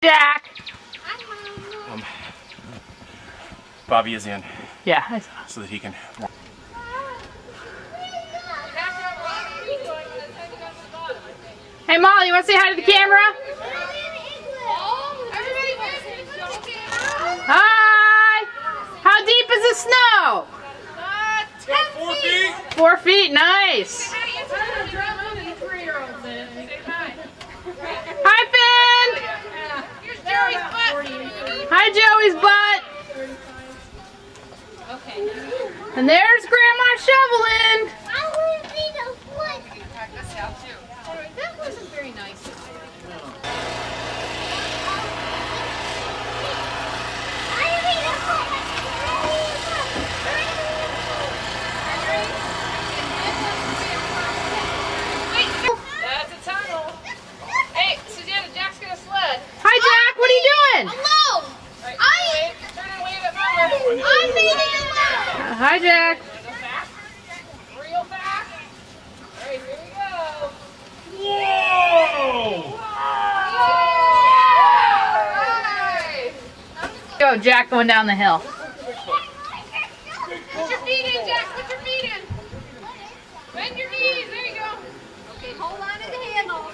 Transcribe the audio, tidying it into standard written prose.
Jack! Bobby is in. Yeah, I saw. So that he can... Hey Molly, you want to say hi to the camera? Hi! How deep is the snow? 4 feet! 4 feet, nice! Hi Finn! Hi Joey's butt! And there's Grandma shoveling! That wasn't very nice. That's a tunnel. Hey, Susanna, Jack's gonna sled. Hi Jack, what are you doing? Hello! Turn and wave at Mama. I'm making it loud. Hi Jack. Go fast. Real fast. Alright, here we go. Whoa! Alright. Go Jack going down the hill. Put your feet in, Jack. Put your feet in. Bend your knees. There you go. Okay, hold on to the handle.